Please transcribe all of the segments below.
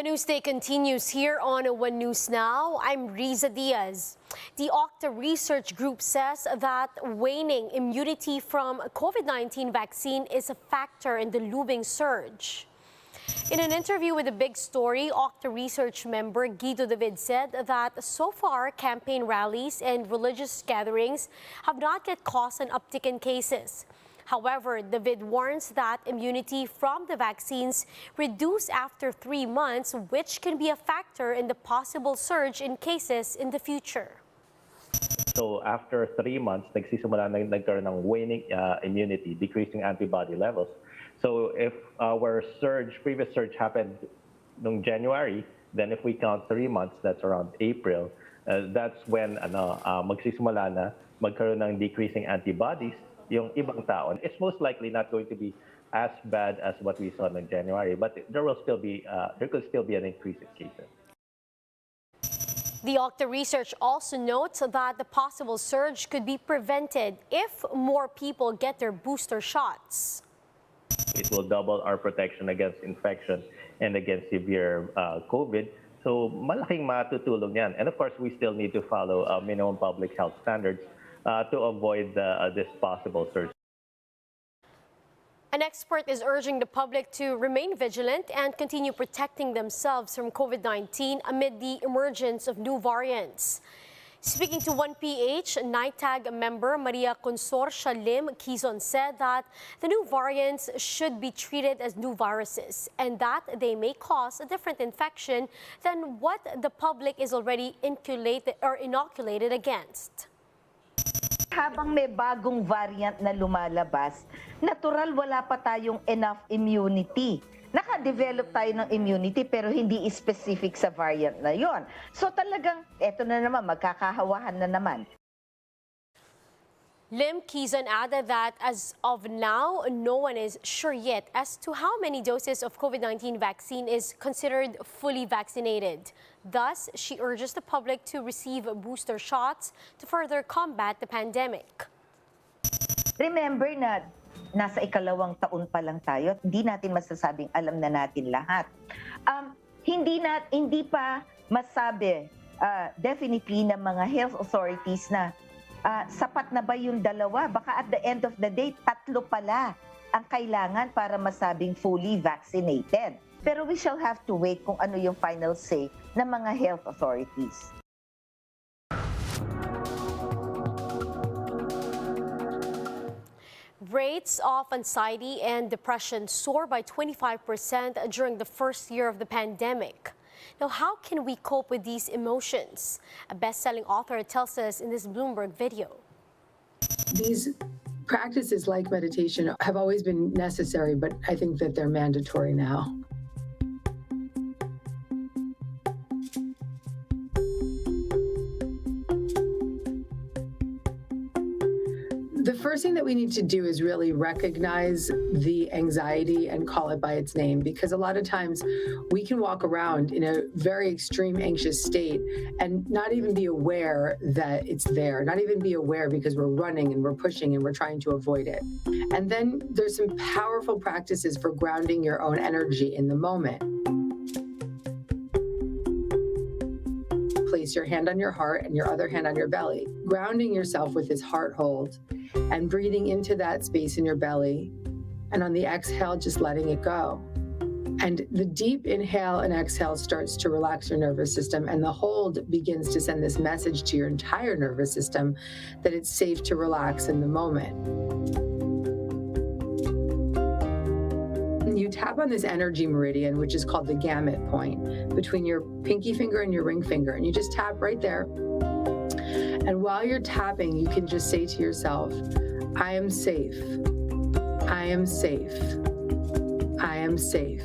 The news day continues here on One News Now. I'm Riza Diaz. The Octa Research Group says that waning immunity from COVID-19 vaccine is a factor in the looming surge. In an interview with The Big Story, Octa Research member Guido David said that so far campaign rallies and religious gatherings have not yet caused an uptick in cases. However, David warns that immunity from the vaccines reduce after 3 months, which can be a factor in the possible surge in cases in the future. So after 3 months, nagsisimula na nagkaroon ng waning immunity, decreasing antibody levels. So if our previous surge happened in January, then if we count 3 months, that's around April, that's when magsisimula na magkaroon ng decreasing antibodies yung ibang tao. It's most likely not going to be as bad as what we saw in January, but there could still be an increase in cases. The Octa Research also notes that the possible surge could be prevented if more people get their booster shots. It will double our protection against infection and against severe COVID. So malaking matutulong yan. And of course, we still need to follow minimum public health standards to avoid this possible surge. An expert is urging the public to remain vigilant and continue protecting themselves from COVID-19 amid the emergence of new variants. Speaking to 1PH, NITAG member Maria Consorcia Lim Quizon said that the new variants should be treated as new viruses and that they may cause a different infection than what the public is already inoculated against. Habang may bagong variant na lumalabas, natural wala pa tayong enough immunity. Naka-develop tayo ng immunity pero hindi specific sa variant na yon. So talagang, eto na naman, magkakahawahan na naman. Lim Quizon added that as of now, no one is sure yet as to how many doses of COVID-19 vaccine is considered fully vaccinated. Thus, she urges the public to receive booster shots to further combat the pandemic. Remember na nasa ikalawang taon pa lang tayo, hindi natin masasabing alam na natin lahat. Hindi pa masabi definitely ng mga health authorities na sapat na ba yung dalawa? Baka at the end of the day, 3 pala ang kailangan para masabing fully vaccinated. Pero we shall have to wait kung ano yung final say ng mga health authorities. Rates of anxiety and depression soar by 25% during the first year of the pandemic. Now, how can we cope with these emotions? A best-selling author tells us in this Bloomberg video. These practices like meditation have always been necessary, but I think that they're mandatory now. The first thing that we need to do is really recognize the anxiety and call it by its name, because a lot of times we can walk around in a very extreme anxious state and not even be aware that it's there, not even be aware because we're running and we're pushing and we're trying to avoid it. And then there's some powerful practices for grounding your own energy in the moment. Place your hand on your heart and your other hand on your belly, grounding yourself with this heart hold and breathing into that space in your belly. And on the exhale, just letting it go. And the deep inhale and exhale starts to relax your nervous system, and the hold begins to send this message to your entire nervous system that it's safe to relax in the moment. You tap on this energy meridian, which is called the gamut point, between your pinky finger and your ring finger, and you just tap right there. And while you're tapping, you can just say to yourself, I am safe. I am safe. I am safe.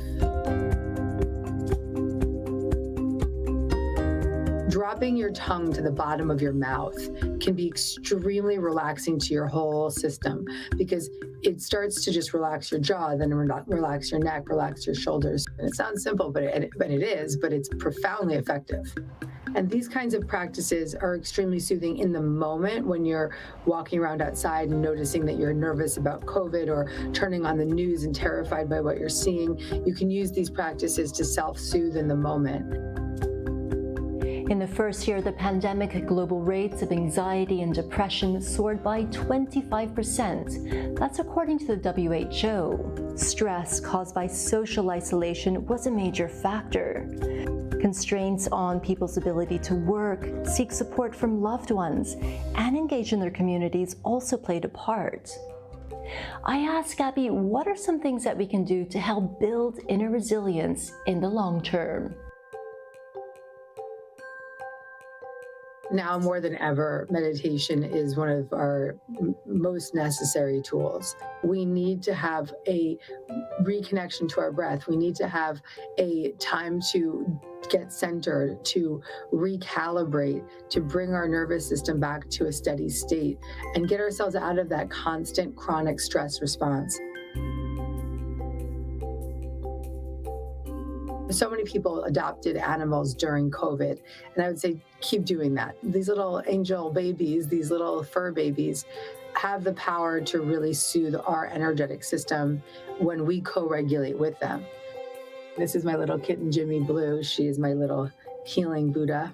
Dropping your tongue to the bottom of your mouth can be extremely relaxing to your whole system, because it starts to just relax your jaw, then relax your neck, relax your shoulders. And it sounds simple, but it is, but it's profoundly effective. And these kinds of practices are extremely soothing in the moment when you're walking around outside and noticing that you're nervous about COVID or turning on the news and terrified by what you're seeing. You can use these practices to self-soothe in the moment. In the first year of the pandemic, global rates of anxiety and depression soared by 25%. That's according to the WHO. Stress caused by social isolation was a major factor. Constraints on people's ability to work, seek support from loved ones, and engage in their communities also played a part. I asked Gabby, what are some things that we can do to help build inner resilience in the long term? Now more than ever, meditation is one of our most necessary tools. We need to have a reconnection to our breath. We need to have a time to get centered, to recalibrate, to bring our nervous system back to a steady state and get ourselves out of that constant chronic stress response. So many people adopted animals during COVID, and I would say keep doing that. These little angel babies, these little fur babies, have the power to really soothe our energetic system when we co-regulate with them. This is my little kitten, Jimmy Blue. She is my little healing Buddha.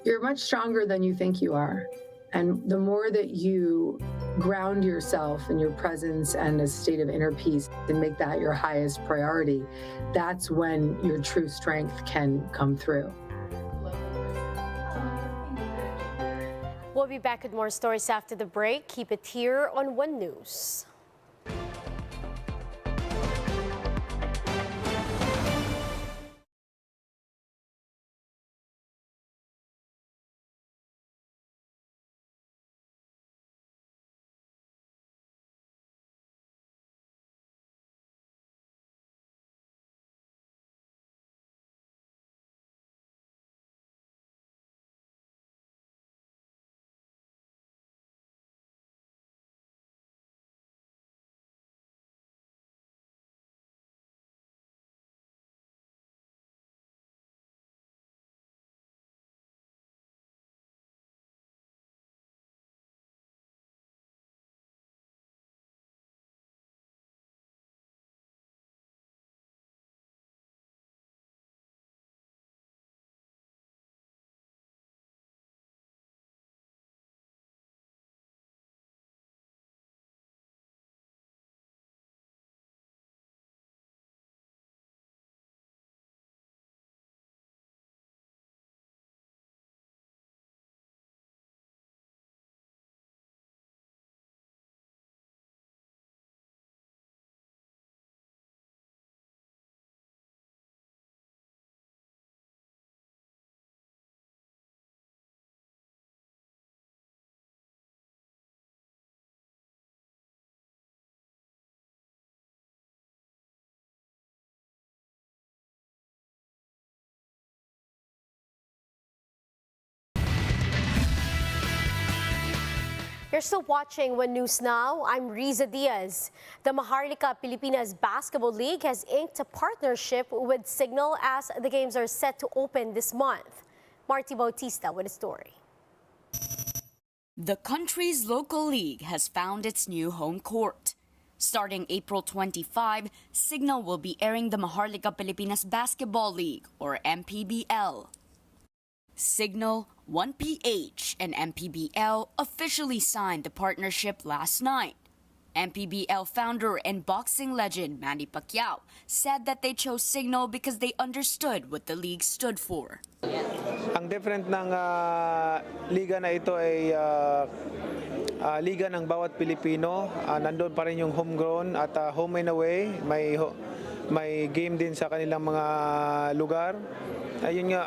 You're much stronger than you think you are. And the more that you ground yourself in your presence and a state of inner peace and make that your highest priority, that's when your true strength can come through. We'll be back with more stories after the break. Keep it here on One News. You're still watching One News Now. I'm Riza Diaz. The Maharlika Pilipinas Basketball League has inked a partnership with Signal as the games are set to open this month. Marty Bautista with a story. The country's local league has found its new home court. Starting April 25, Signal will be airing the Maharlika Pilipinas Basketball League, or MPBL. Signal, 1PH, and MPBL officially signed the partnership last night. MPBL founder and boxing legend Manny Pacquiao said that they chose Signal because they understood what the league stood for. Ang different ng liga na ito ay liga ng bawat Pilipino. Nandun pa rin yung homegrown at home and away. May game din sa kanilang mga lugar. Ayun nga,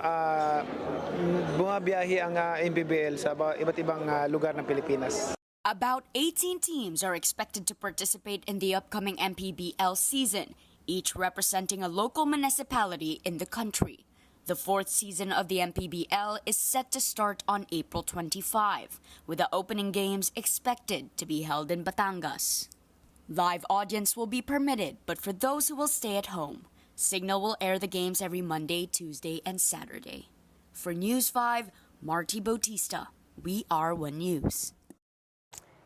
bumabiyahe ang MPBL sa iba't ibang lugar ng Pilipinas. About 18 teams are expected to participate in the upcoming MPBL season, each representing a local municipality in the country. The fourth season of the MPBL is set to start on April 25, with the opening games expected to be held in Batangas. Live audience will be permitted, but for those who will stay at home, Signal will air the games every Monday, Tuesday, and Saturday. For News 5, Marty Bautista, We Are One News.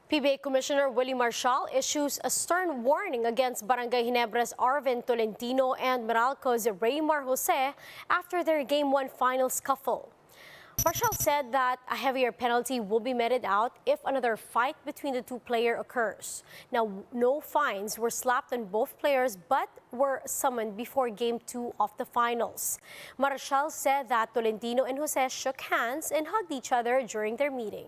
PBA Commissioner Willie Marshall issues a stern warning against Barangay Ginebras Arvin Tolentino and Meralco's Raymar Jose after their Game 1 final scuffle. Marshall said that a heavier penalty will be meted out if another fight between the two players occurs. Now, no fines were slapped on both players but were summoned before Game 2 of the finals. Marshall said that Tolentino and Jose shook hands and hugged each other during their meeting.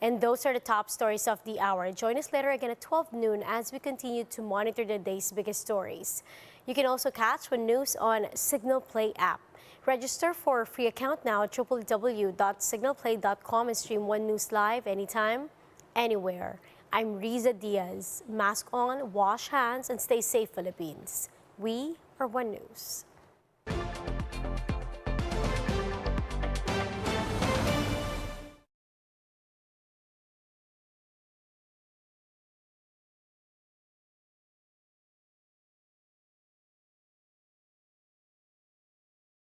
And those are the top stories of the hour. Join us later again at 12 noon as we continue to monitor the day's biggest stories. You can also catch One News on Signal Play app. Register for a free account now at www.signalplay.com and stream One News live anytime, anywhere. I'm Riza Diaz. Mask on, wash hands, and stay safe, Philippines. We are One News.